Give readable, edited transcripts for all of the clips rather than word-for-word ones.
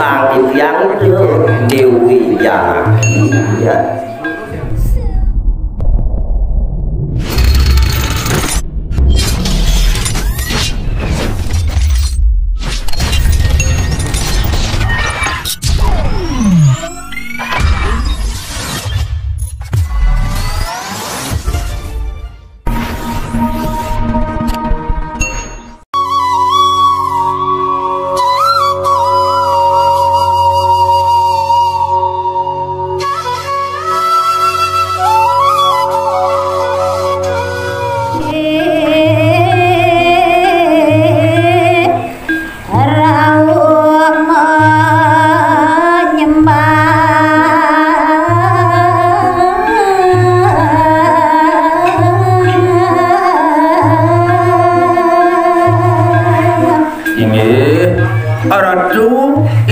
sakit yang itu Dewi ya.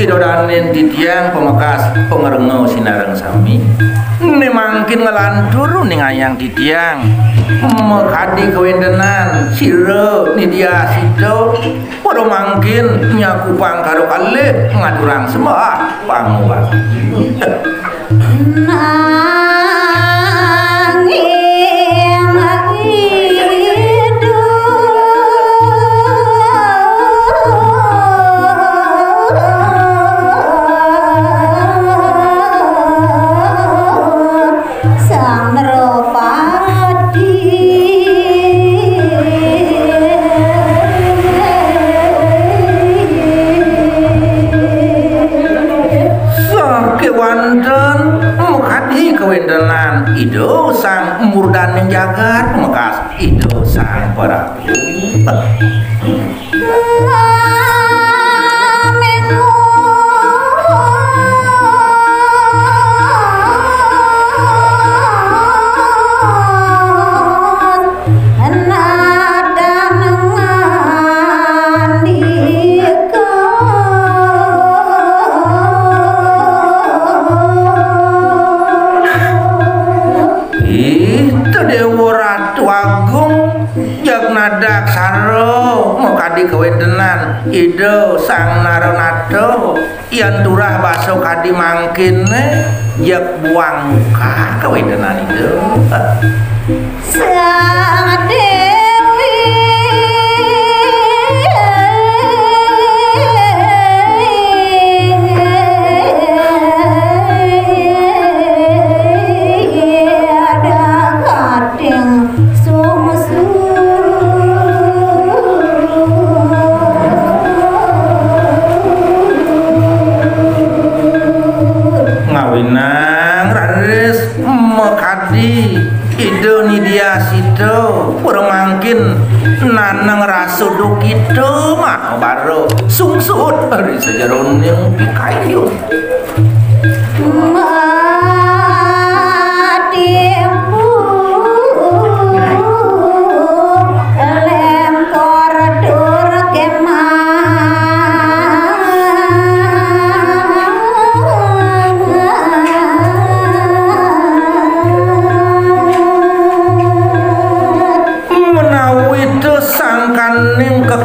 Idodanin titiang pemekas pengerengau sinareng sami ini mangkin ngelantur ning ayang titiang mekadi kewendenan sire ni dia sido pada mangkin nyakupang karo kalih ngadurang sembah panguwas kewendelan ido sang murdan yang jagat mekas ido sang para kewendenan ido sang naronado yang turah baso kadi mangkin yak buang muka kewendenan ido sang Dewi ada kading ngawinang raris mekadi ido ni dia sido pura mangkin nanang rasuduk ido mah baru sungsut dari sejarun yang pikayun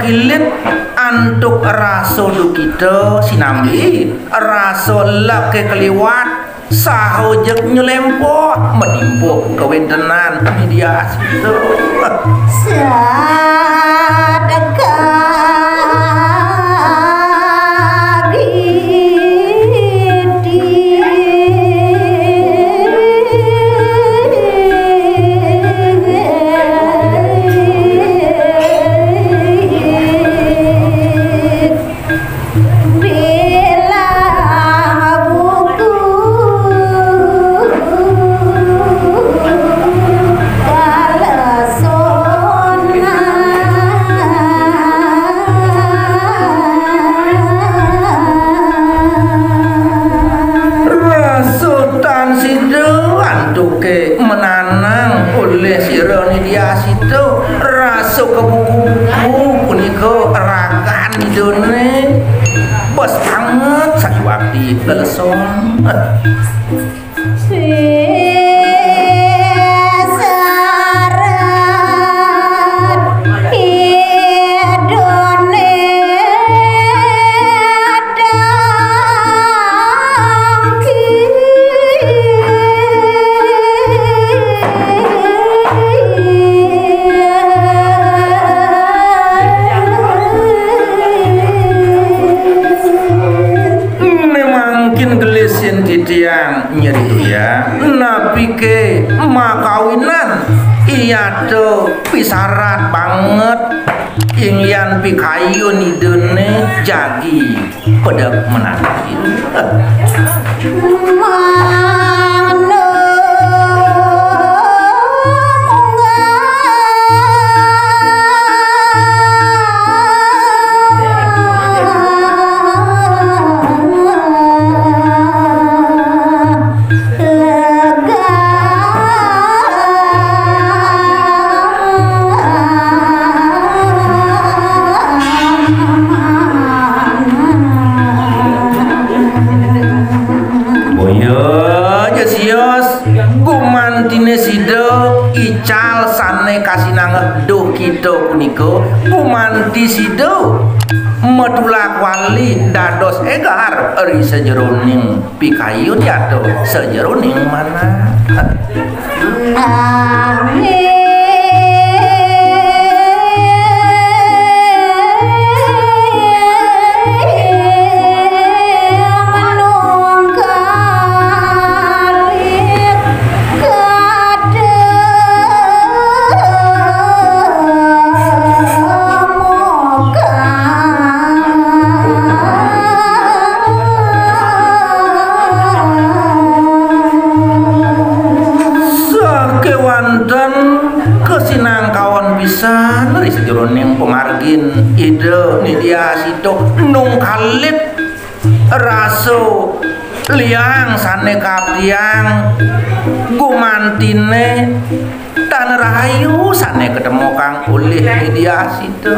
kekilit antuk raso dukito sinambi raso lake keliwat sahojek nyelempo menimpo kewendenan media situ menanang oleh sironi dia situ raso ke buku-buku puniko rakan idone bos banget sakit waktu leleson gesin titiang nyeri ya napi ke makawinan iya tuh pisarat banget ingyan pikayu ni dene jagi pada menanti ical sane kasinang doh kita puniko pumanti sido medulak wali dados egar eri sejeroning pikayu jatuh sejeroning mana dari sejeroning pemargin ide ni dia situ nung kalit raso liang sane kapiang gumantine dan rahayu sane ketemu kang ulih ni dia situ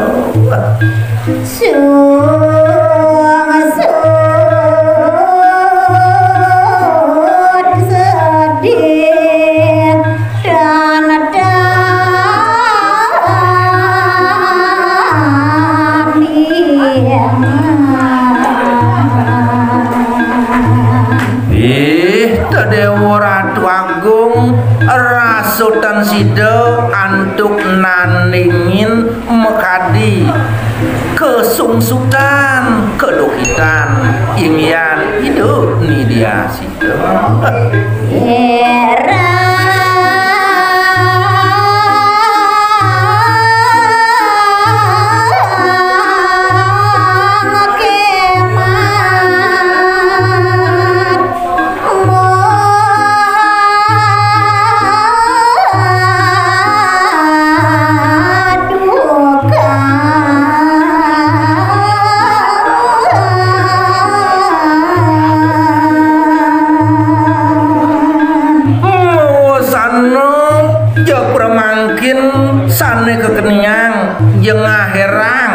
Ratu Agung rasutan sido antuk naningin mekadi kesungsutan kedokitan ingyan hidup ni dia sido sane kekeniang jengah herang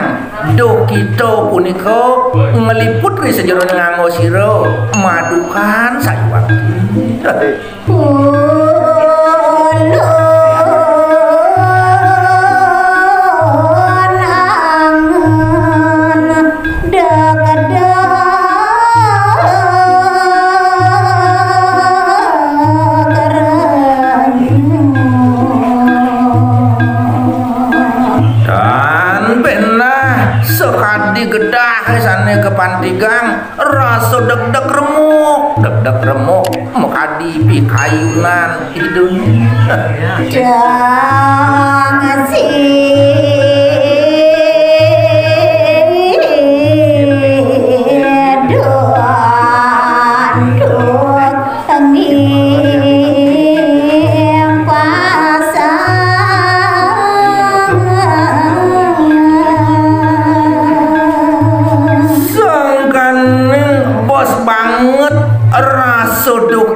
do kita puniko ngeliput ri sejeroning nganggo sira madukan sayuwati gedah sane kepantigang rasa deg-deg remuk mekadi pikayunan hidupnya jangan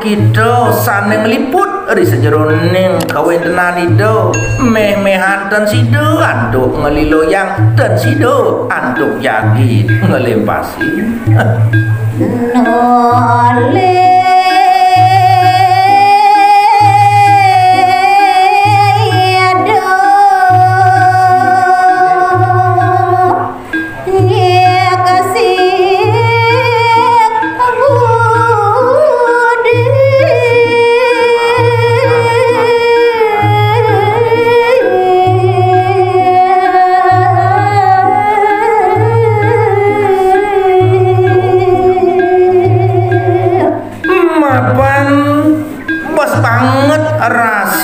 kita sane ngeliput ri sejeroning kawentenan ido meh-mehan dan sido antuk ngeliloyang dan sido antuk jagi ngelempasi nole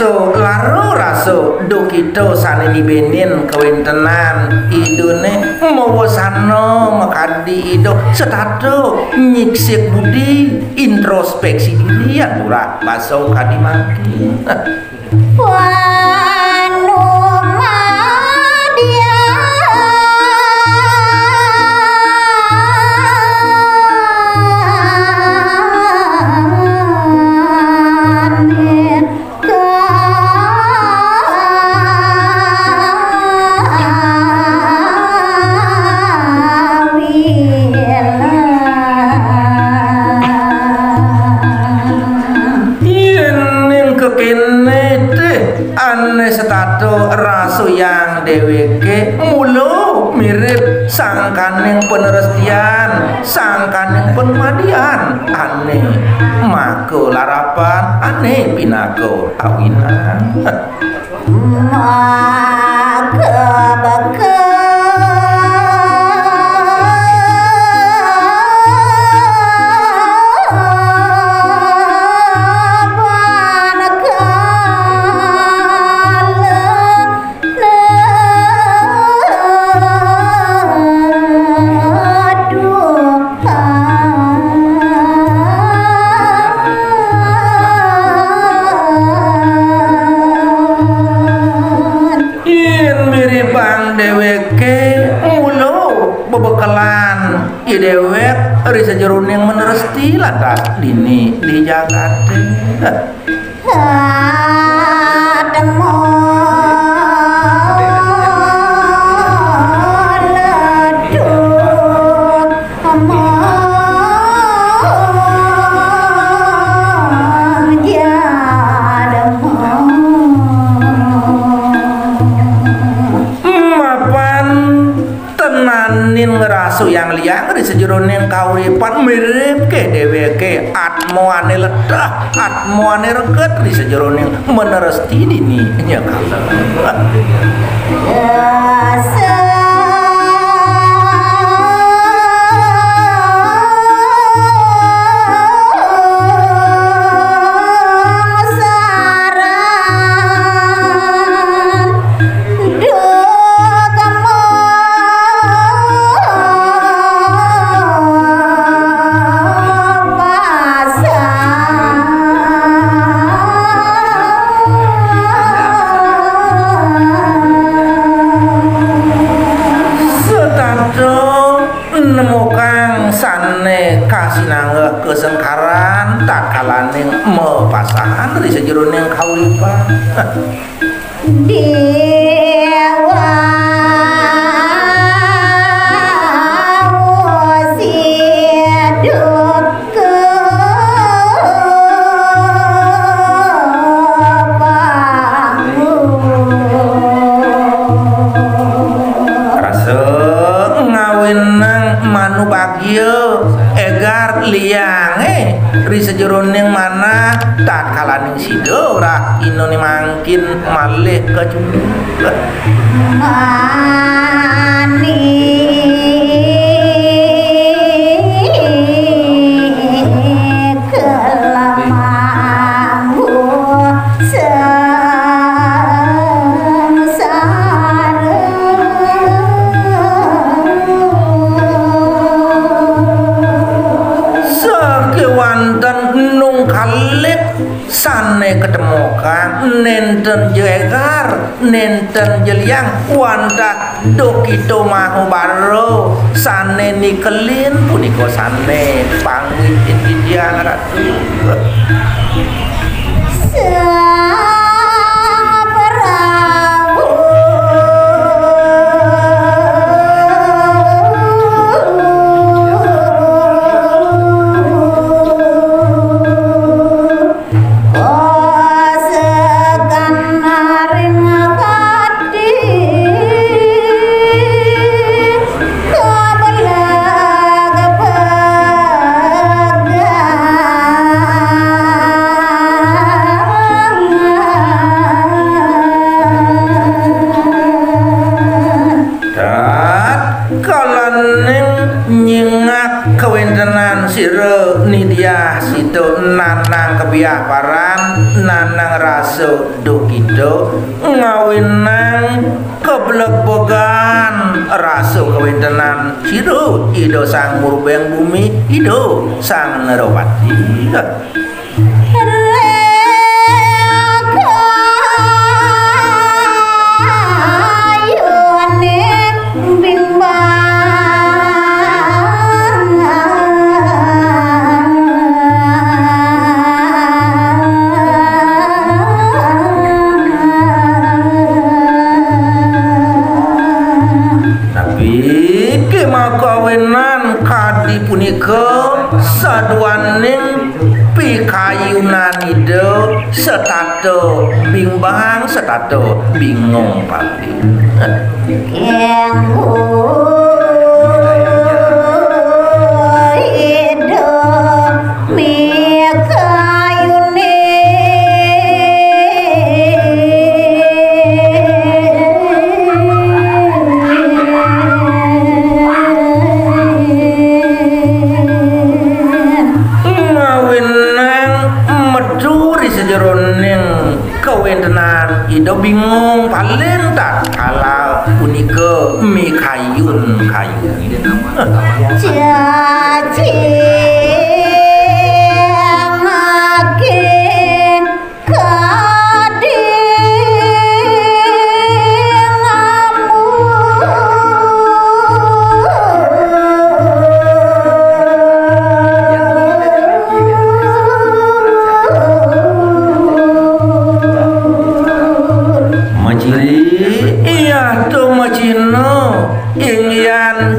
raso laro raso do kita sane dibenin kawentenan idune mawasano makadi ido setato nyiksik budi introspeksi diri aturak baso kadi mangki wanu madia ane setato raso yang deweke mulu mirip sangkaning penerestian sangkaning penmadian ane mako larapan ane pinago awinan maka baka bebekalan idewek risa jeruning meneresti lantas dini di Jakarta ngerasu yang liang di sejeroning kauripan mirip ke deweke atmo ane ledah atmo ane reket di sejeroning meneresti dini nya kala kasinangga kesengkaran tak kalaning mepasahan dari sejeroning kauripan dewa liang ri sejeroning mana tak kalaning sidora inone mangkin malih kecundung sane ketemukan nenten jegar nenten jeliang wanda dokito mahu baro sane nikelin puniko sane pangwitin didian ratu ni dia situ nanang kebiah paran nanang raso do kita ngawin nang keblek bogan raso kawentenan sido ido sang murbeng bumi ido sang nerawati kawinan kadi punika saduaning pikayunan ide setato bimbang setato bingung pati kawentenan ido bingung paling tak kalau punika mi kayun caci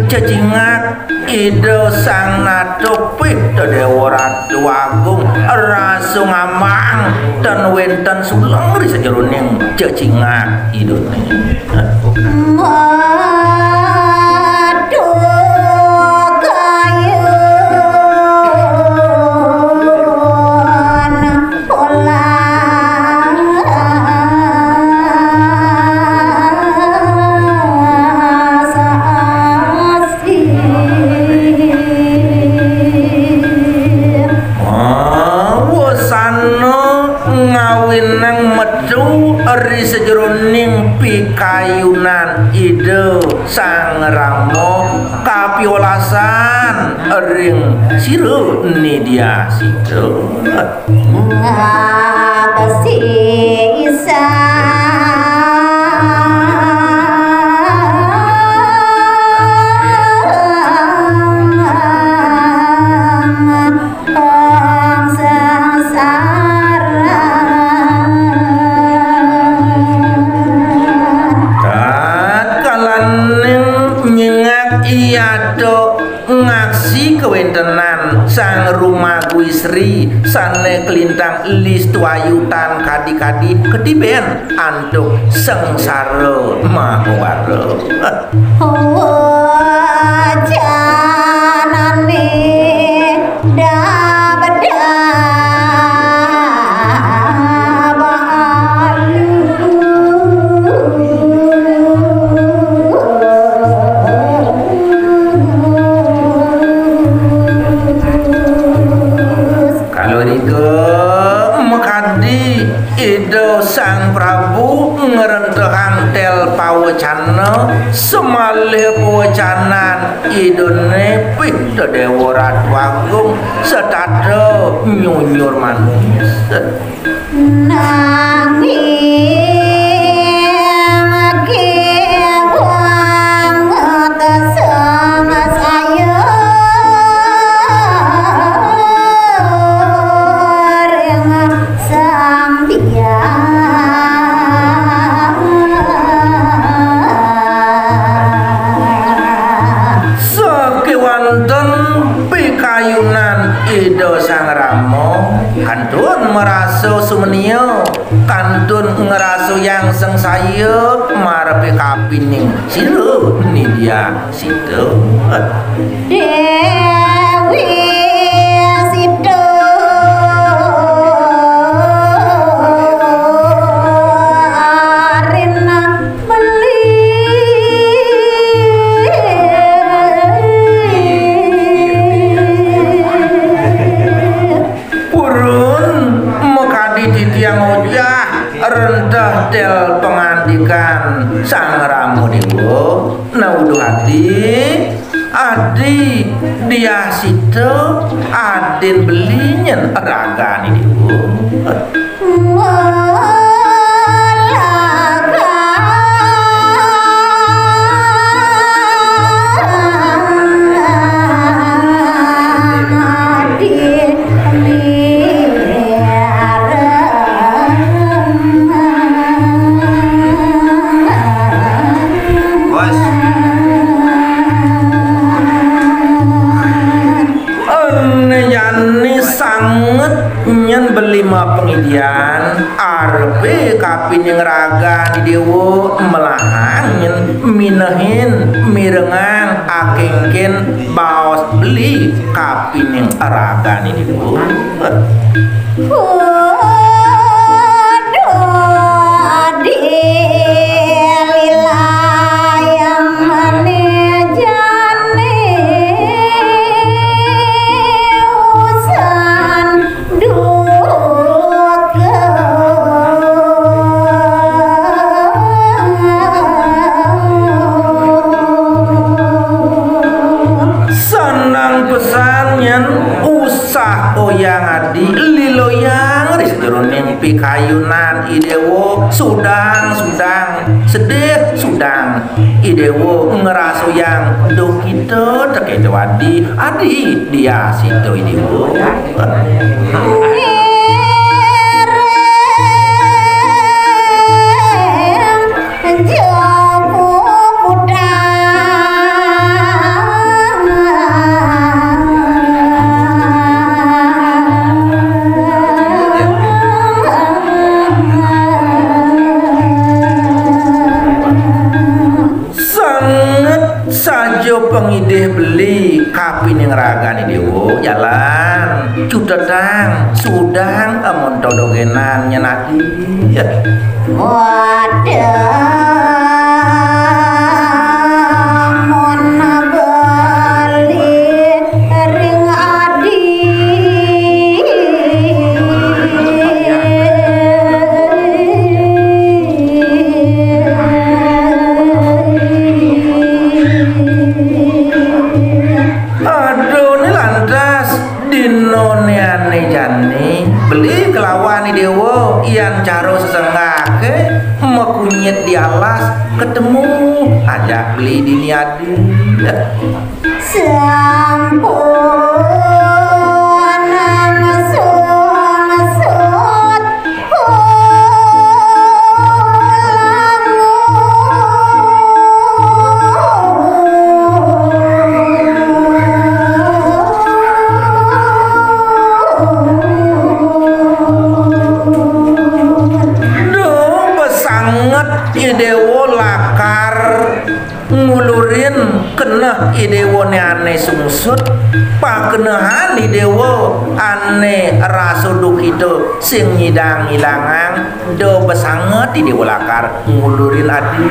cacingak ido sang natupit dewa ratu agung rasu ngamang dan wenten suleng di sejeroning cacingak ido sejeroning pikayunan ide sang ramo kapiolasan ring siru ni dia situ kasih isa kawentenan sang rumah Guisri sane kelintang lis tuayutan kadi-kadi ketiben antuk sengsara mahwara janane sang Prabu ngerentehang tel pawacana semalih pawacanan idone pit dewa ratu agung setada nyunyur manis kantun meraso sumenio kantun ngeraso yang sengsaya marepe kapining siru ni dia situ Dewi situ arena beli Padahal pengandikan sang Ramu Dewa nauduh adi dia situ adin belinyen ragani Dewa belima pengidian arpe kapining raga di Dewa melahangin minahin mirengang akengken baos beli kapining raga di Dewa pikayunan idewo sudang sedih sudang idewo ngeraso yang do kita terkait adi dia situ idewo pengideh beli kapining ragani Dewa jalan cudetang sudang amun todogenan nyenati beli kelawan Dewa yang caro sesengake mekunyit di alas ketemu ajak beli diniadi sampun Dewa lakar ngulurin kena idewo ne ane sungsut pakenahan idewo ane rasuduk itu sing nyidang hilangan do besanget idewo lakar ngulurin adi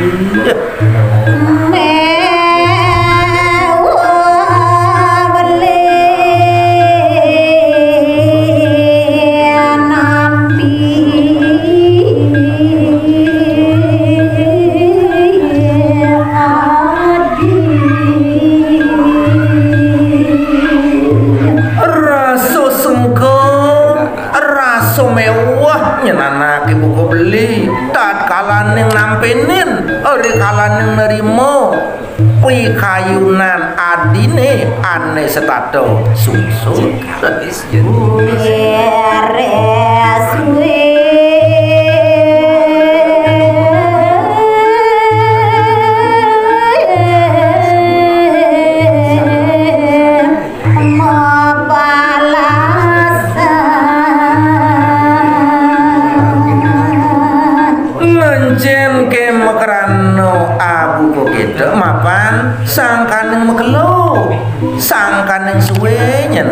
nyenana ibu ko beli tat kalan yang nampenin ori kalan yang nerimo pikayunan adine ane setato sungsut mapan sangkaneng mekelo sangkaneng suwenyen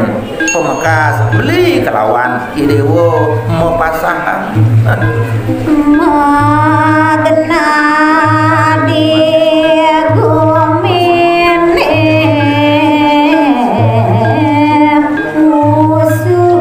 pemekas beli kelawan idewo mau pasangan magna dia gomene musuh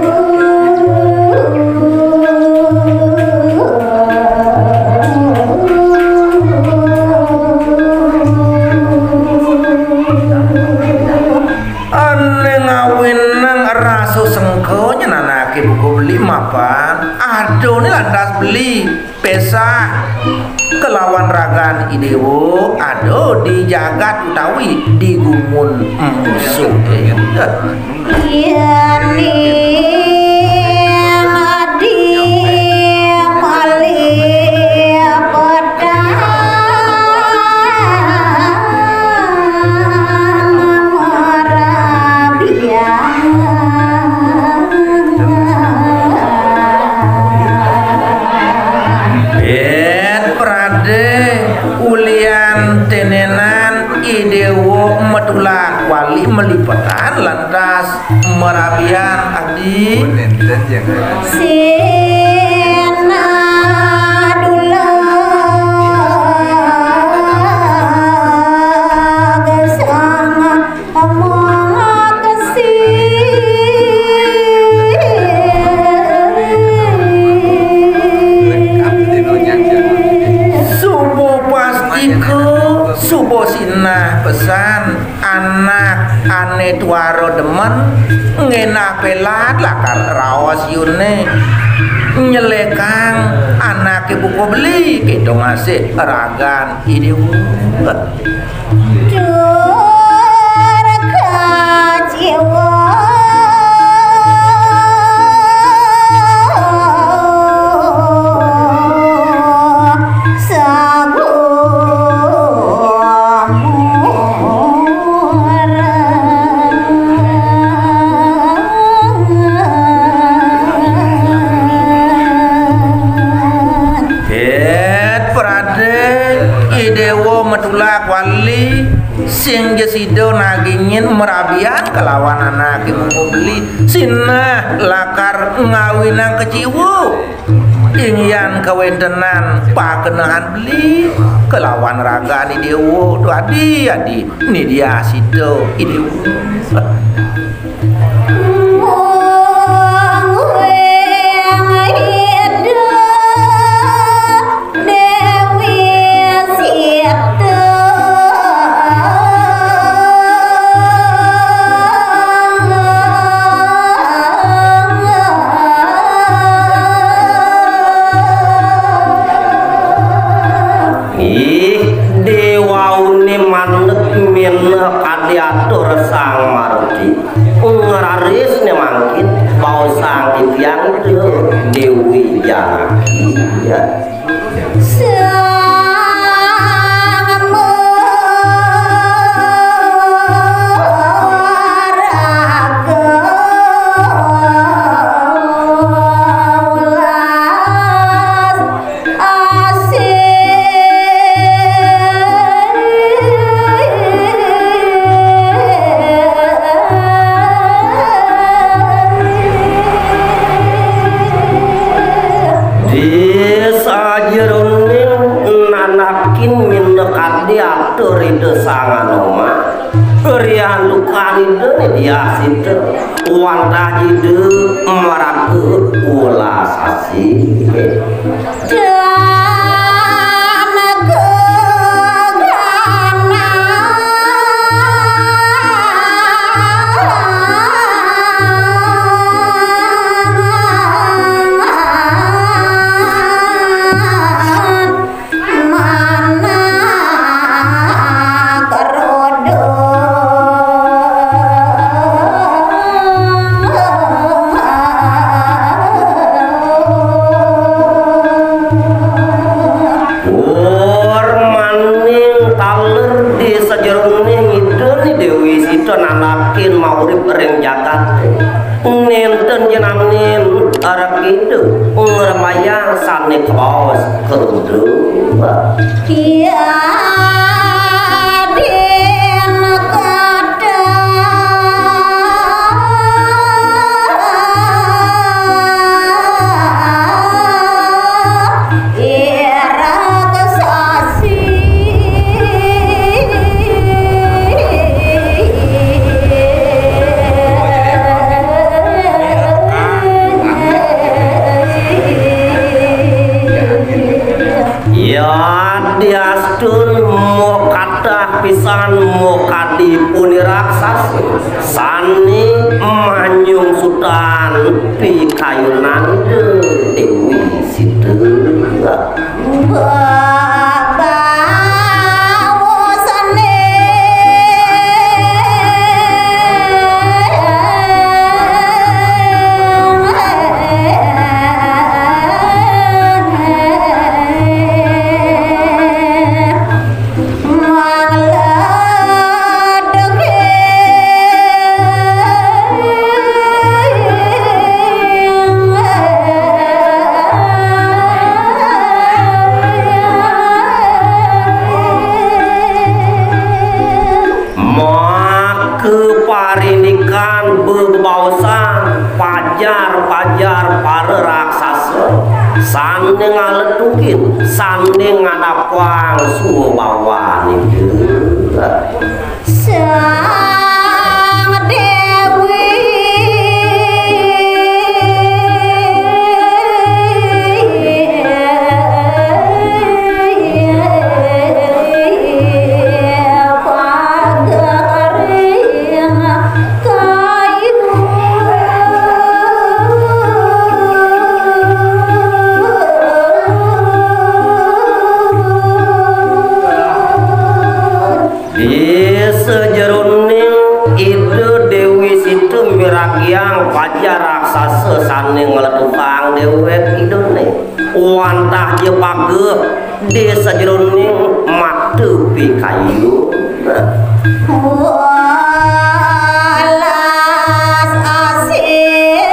ado sengkonya nanake buku beli mapan ado nih lantas beli pesa kelawan ragan idewo ado di jagat utawi di gumun musuh idewo metulak wali melipatan lantas merabian abdi Sina dula gesang among subuh pastiku subuh sinah pesan anak ane tuaro demen ngena pelat lakar rawas yune nyelekang anak ibu ko beli kita ngasih ragan idewu idewo metulak wali sing jesido nagingin merabian kelawan anak ibu beli sinah lakar ngawinang keciwu ingyan kawentenan pakenahan beli kelawan raga ni dewo tu adi ni dia sido idewo diatur sang marudi ngeraris ne mangkin bau sang tiang itu dewi janaki ya diatur itu sangat oma berian luka itu dia situ wanta itu meraku ulasasi nanakin maurip ring jagat nenten jenamin arak itu ngeremayang sane kawas kerudu iya den kada era kesasi ya diastun sultan mokadi puni raksasa sani manjung sultan pikayunan Dewi Situ parinikan bebausan pajar-pajar para raksasa sane ngaletukin sane ngadapang subawan itu Sang Dewi sejeroning itu Dewi Situ miragyang pajar raksasa sane ngeletukang dewek idone wantah je pageuh di sejeroning matu pikayu Walas asih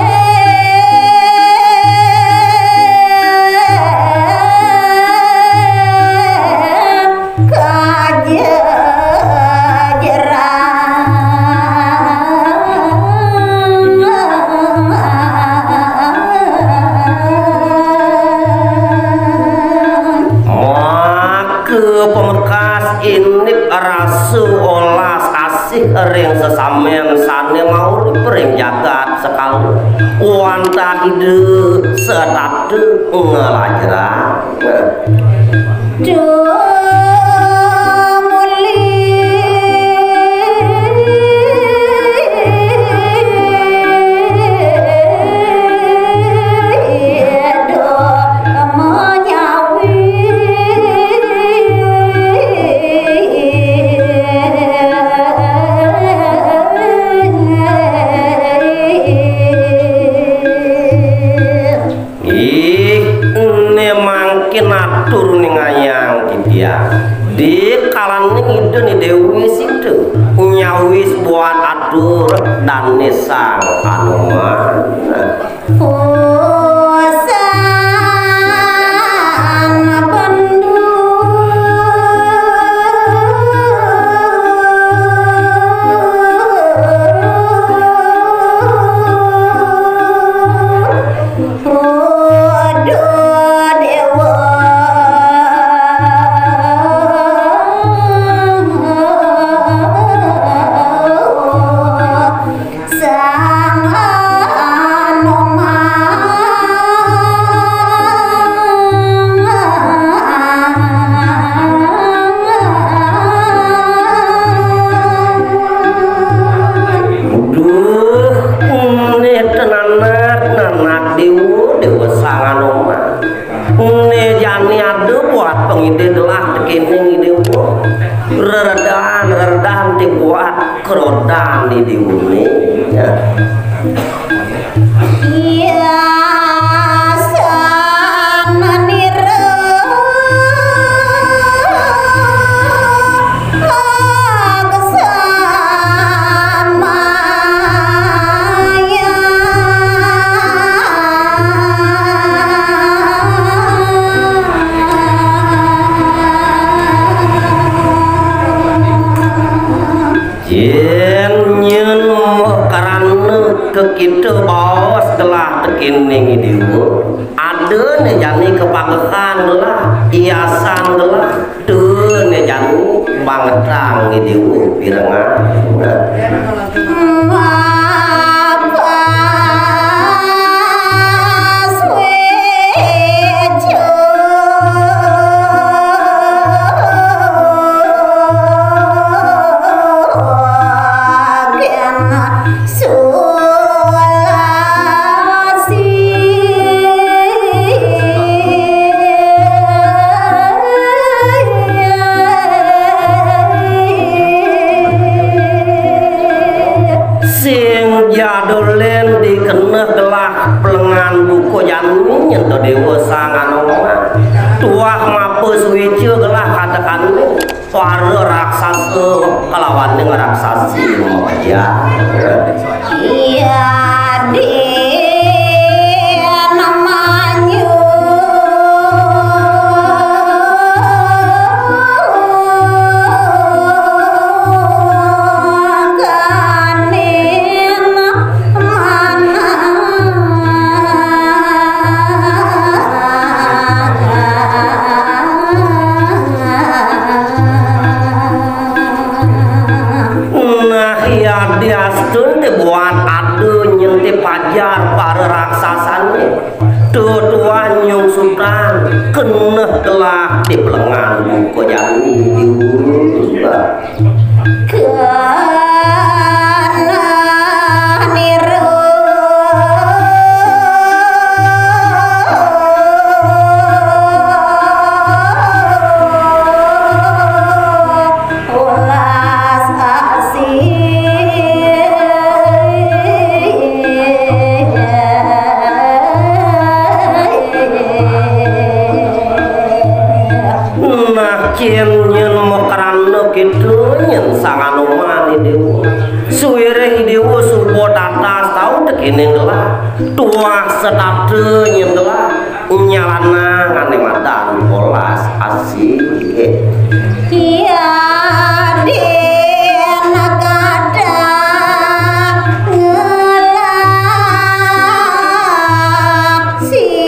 pemekas ini rasu olas asih ring sesamen sane mau pering jagat sekali wantah ide setatu ngelajra atur ning ayang dia di kalangan itu nih Dewi Situ nyawis buat atur dan nisang Hanuman reredan dibuat kerodan di diuni iya sana nira bersama ya yen nyen karena kekitu bos telah tekining diu ada ne jani kepagehan lah hiasan lah tuh ne jani bangetang diu pirengan gelah pelengan buku jani nyento dewa sang anoma tuah mapus wicu gelah katakan para raksasa kelawan dengan raksasi moja iya dia namanya buat adu nyenti pajar para raksasannya dua nyung sultan keneh telah di pelengan buku jani cien nyen mokarano gitu nyen sangan omani dewa suwere dewa subo tatas tau tekini ngelah tua setate nyen ngelah nyalana ngane madan polas asih iya dia nagada ngelah si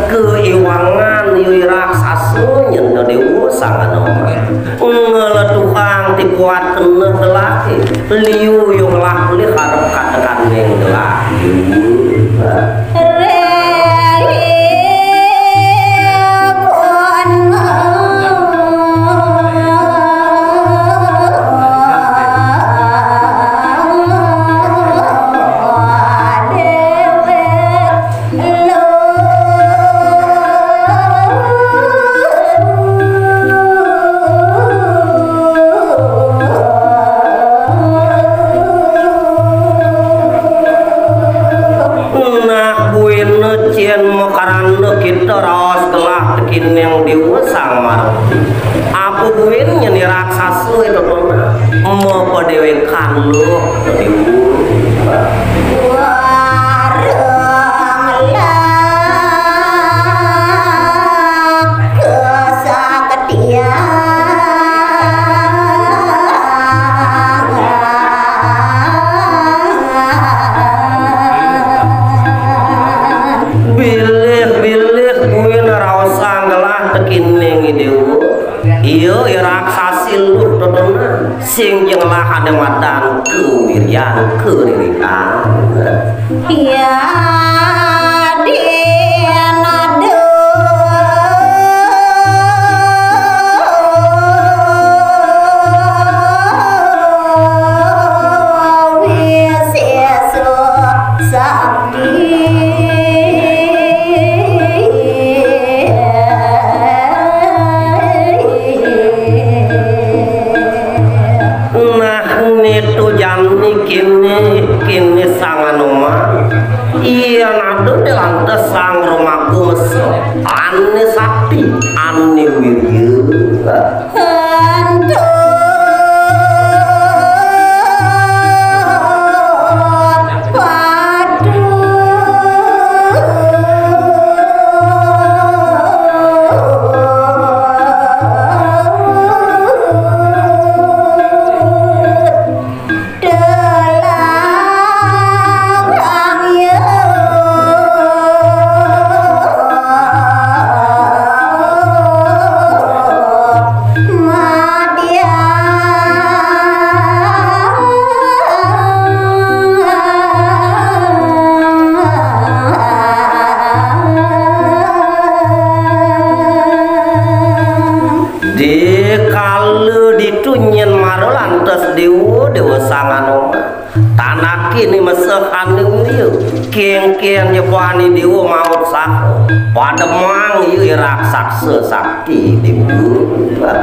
keiwangan yui raksasa nyenda dewa sangat nomor ngeletuhang dibuat keneh delaki liu yung lakli harap katakan yang delaki kita rawas gelah tekin yang diusang mar aku buin nyeni raksasa itu pernah mau padewekan lu iyo raksasi lu totona sing jeung lah ada madan kewiryan keririkan iya dia nado wisieso sakti kini sanganoma iya nado delante sang romaku meso ane sakti ane wirya dewa sanganoma tanaki kini masakan niu kieng-kieng jepani dewa maut sak pada mang ieu raksasa sakti dewa